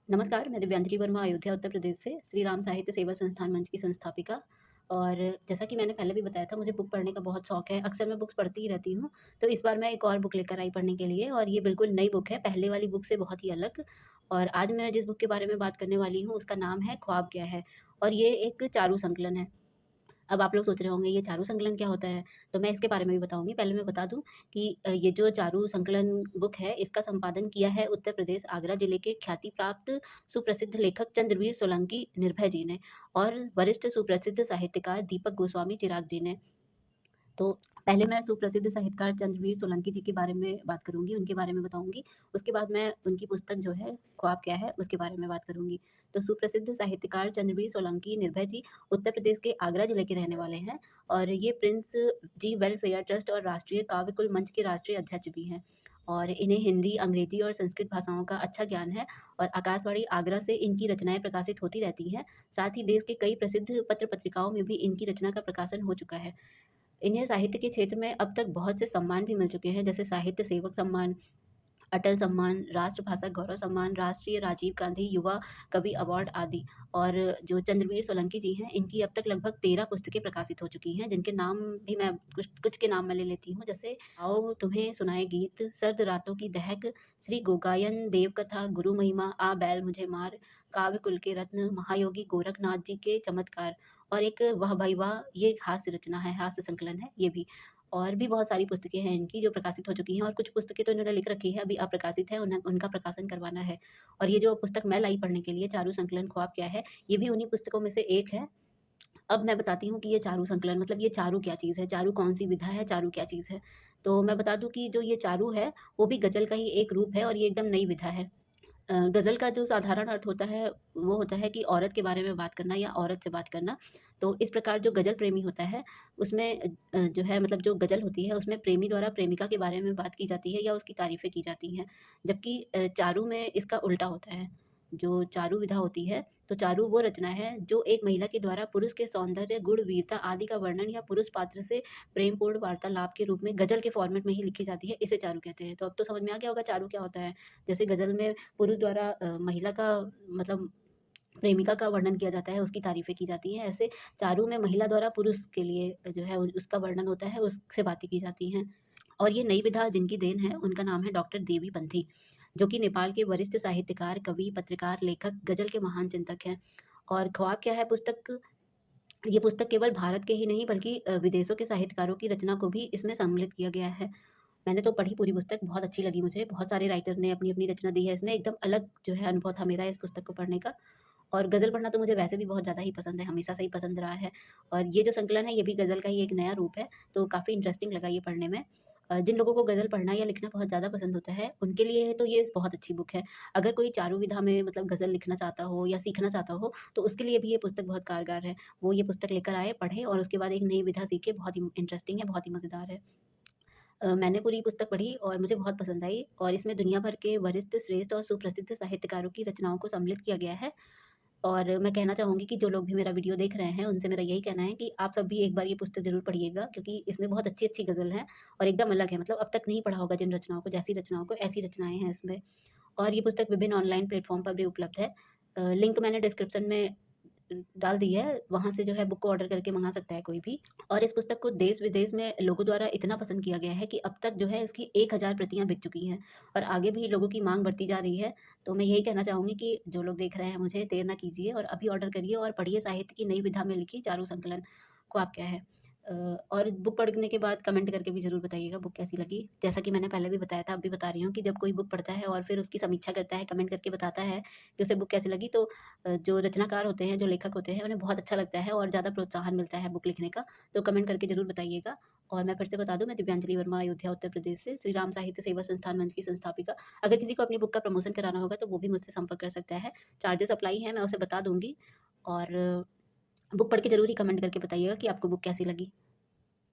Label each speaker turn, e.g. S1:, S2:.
S1: नमस्कार, मैं दिव्यांजलि वर्मा अयोध्या उत्तर प्रदेश से श्री राम साहित्य सेवा संस्थान मंच की संस्थापिका। और जैसा कि मैंने पहले भी बताया था, मुझे बुक पढ़ने का बहुत शौक है। अक्सर मैं बुक्स पढ़ती ही रहती हूँ। तो इस बार मैं एक और बुक लेकर आई पढ़ने के लिए, और ये बिल्कुल नई बुक है, पहले वाली बुक से बहुत ही अलग। और आज मैं जिस बुक के बारे में बात करने वाली हूँ उसका नाम है ख्वाब क्या है। और ये एक चारू संकलन है। अब आप लोग सोच रहे होंगे ये चारू संकलन क्या होता है? तो मैं इसके बारे में भी बताऊँगी। पहले मैं बता दूँ कि ये जो चारू संकलन बुक है, इसका संपादन किया है उत्तर प्रदेश आगरा जिले के ख्याति प्राप्त सुप्रसिद्ध लेखक चंद्रवीर सोलंकी निर्भय जी ने, और वरिष्ठ सुप्रसिद्ध साहित्यकार दीपक गोस्वामी चिराग जी ने। तो पहले मैं सुप्रसिद्ध साहित्यकार चंद्रवीर सोलंकी जी के बारे में बात करूँगी, उनके बारे में बताऊँगी। उसके बाद मैं उनकी पुस्तक जो है ख्वाब क्या है, उसके बारे में बात करूँगी। तो सुप्रसिद्ध साहित्यकार चंद्रवीर सोलंकी निर्भय जी उत्तर प्रदेश के आगरा जिले के रहने वाले हैं, और ये प्रिंस जी वेलफेयर ट्रस्ट और राष्ट्रीय काव्यकुल मंच के राष्ट्रीय अध्यक्ष भी हैं। और इन्हें हिंदी, अंग्रेजी और संस्कृत भाषाओं का अच्छा ज्ञान है, और आकाशवाणी आगरा से इनकी रचनाएँ प्रकाशित होती रहती हैं। साथ ही देश के कई प्रसिद्ध पत्र-पत्रिकाओं में भी इनकी रचना का प्रकाशन हो चुका है। इन्हें साहित्य के क्षेत्र में अब तक बहुत से सम्मान भी मिल चुके हैं, जैसे साहित्य सेवक सम्मान, अटल सम्मान, राष्ट्रभाषा गौरव सम्मान, राष्ट्रीय राजीव गांधी युवा कवि अवार्ड आदि। और जो चंद्रवीर सोलंकी जी हैं, इनकी अब तक लगभग 13 पुस्तकें प्रकाशित हो चुकी हैं, जिनके नाम भी मैं कुछ कुछ के नाम मैं ले लेती हूँ, जैसे आओ तुम्हें सुनाए गीत, सर्द रातों की दहक, श्री गोगायन, देव कथा, गुरु महिमा, आ बैल मुझे मार, काव्य कुल के रत्न, महायोगी गोरखनाथ जी के चमत्कार, और एक वाह भाई वाह, ये एक हास्य रचना है, हास्य संकलन है ये भी। और भी बहुत सारी पुस्तकें हैं इनकी जो प्रकाशित हो चुकी हैं, और कुछ पुस्तकें तो इन्होंने लिख रखी है, अभी अप्रकाशित है, उन्हें उनका प्रकाशन करवाना है। और ये जो पुस्तक मैं लाई पढ़ने के लिए, चारू संकलन ख्वाब क्या है, ये भी उन्हीं पुस्तकों में से एक है। अब मैं बताती हूँ कि ये चारू संकलन मतलब ये चारू क्या चीज़ है, चारू कौन-सी विधा है, चारू क्या चीज़ है। तो मैं बता दूँ कि जो ये चारू है, वो भी गज़ल का ही एक रूप है, और ये एकदम नई विधा है। गज़ल का जो साधारण अर्थ होता है, वो होता है कि औरत के बारे में बात करना या औरत से बात करना। तो इस प्रकार जो गज़ल प्रेमी होता है, उसमें जो है मतलब जो गज़ल होती है, उसमें प्रेमी द्वारा प्रेमिका के बारे में बात की जाती है या उसकी तारीफ़ें की जाती हैं। जबकि चारू में इसका उल्टा होता है। जो चारू विधा होती है, तो चारू वो रचना है जो एक महिला के द्वारा पुरुष के सौंदर्य, गुण, वीरता आदि का वर्णन या पुरुष पात्र से प्रेमपूर्ण वार्तालाप के रूप में गज़ल के फॉर्मेट में ही लिखी जाती है, इसे चारू कहते हैं। तो अब तो समझ में आ गया होगा चारू क्या होता है। जैसे गज़ल में पुरुष द्वारा महिला का मतलब प्रेमिका का वर्णन किया जाता है, उसकी तारीफ़ें की जाती हैं, ऐसे चारू में महिला द्वारा पुरुष के लिए जो है उसका वर्णन होता है, उससे बातें की जाती हैं। और ये नई विधा जिनकी देन है, उनका नाम है डॉक्टर देवी पंथी, जो कि नेपाल के वरिष्ठ साहित्यकार, कवि, पत्रकार, लेखक, गज़ल के महान चिंतक हैं। और ख्वाब क्या है पुस्तक, ये पुस्तक केवल भारत के ही नहीं बल्कि विदेशों के साहित्यकारों की रचना को भी इसमें सम्मिलित किया गया है। मैंने तो पढ़ी पूरी पुस्तक, बहुत अच्छी लगी मुझे। बहुत सारे राइटर ने अपनी-अपनी रचना दी है इसमें, एकदम अलग जो है अनुभव था मेरा इस पुस्तक को पढ़ने का। और गज़ल पढ़ना तो मुझे वैसे भी बहुत ज़्यादा ही पसंद है, हमेशा से ही पसंद रहा है। और ये जो संकलन है, ये भी गज़ल का ही एक नया रूप है, तो काफ़ी इंटरेस्टिंग लगा ये पढ़ने में। जिन लोगों को गज़ल पढ़ना या लिखना बहुत ज़्यादा पसंद होता है, उनके लिए तो ये बहुत अच्छी बुक है। अगर कोई चारू विधा में मतलब गज़ल लिखना चाहता हो या सीखना चाहता हो, तो उसके लिए भी ये पुस्तक बहुत कारगर है। वो ये पुस्तक लेकर आए, पढ़े और उसके बाद एक नई विधा सीखे, बहुत ही इंटरेस्टिंग है, बहुत ही मज़ेदार है। मैंने पूरी पुस्तक पढ़ी और मुझे बहुत पसंद आई, और इसमें दुनिया भर के वरिष्ठ, श्रेष्ठ और सुप्रसिद्ध साहित्यकारों की रचनाओं को सम्मिलित किया गया है। और मैं कहना चाहूँगी कि जो लोग भी मेरा वीडियो देख रहे हैं, उनसे मेरा यही कहना है कि आप सब भी एक बार ये पुस्तक ज़रूर पढ़िएगा, क्योंकि इसमें बहुत अच्छी-अच्छी गज़ल हैं और एकदम अलग है। मतलब अब तक नहीं पढ़ा होगा जिन रचनाओं को, जैसी रचनाओं को, ऐसी रचनाएँ हैं इसमें। और ये पुस्तक विभिन्न ऑनलाइन प्लेटफ़ॉर्म पर भी उपलब्ध है। लिंक मैंने डिस्क्रिप्शन में डाल दी है, वहाँ से जो है बुक को ऑर्डर करके मँगा सकता है कोई भी। और इस पुस्तक को देश-विदेश में लोगों द्वारा इतना पसंद किया गया है कि अब तक जो है इसकी 1000 प्रतियाँ बिक चुकी हैं, और आगे भी लोगों की माँग बढ़ती जा रही है। तो मैं यही कहना चाहूँगी कि जो लोग देख रहे हैं मुझे, देर ना कीजिए और अभी ऑर्डर करिए और पढ़िए साहित्य की नई विधा में लिखी चारू संकलन ख्वाब क्या है। और बुक पढ़ने के बाद कमेंट करके भी ज़रूर बताइएगा बुक कैसी लगी। जैसा कि मैंने पहले भी बताया था, अब भी बता रही हूँ कि जब कोई बुक पढ़ता है और फिर उसकी समीक्षा करता है, कमेंट करके बताता है कि उसे बुक कैसी लगी, तो जो रचनाकार होते हैं, जो लेखक होते हैं, उन्हें बहुत अच्छा लगता है और ज़्यादा प्रोत्साहन मिलता है बुक लिखने का। तो कमेंट करके ज़रूर बताइएगा। और मैं फिर से बता दूँ, मैं दिव्यांजलि वर्मा अयोध्या उत्तर प्रदेश से श्री राम साहित्य सेवा संस्थान मंच की संस्थापिका। अगर किसी को अपनी बुक का प्रमोशन कराना होगा तो वो भी मुझसे संपर्क कर सकता है। चार्जेस अप्लाई हैं, मैं उसे बता दूँगी। और बुक पढ़ के ज़रूर ही कमेंट करके बताइएगा कि आपको बुक कैसी लगी।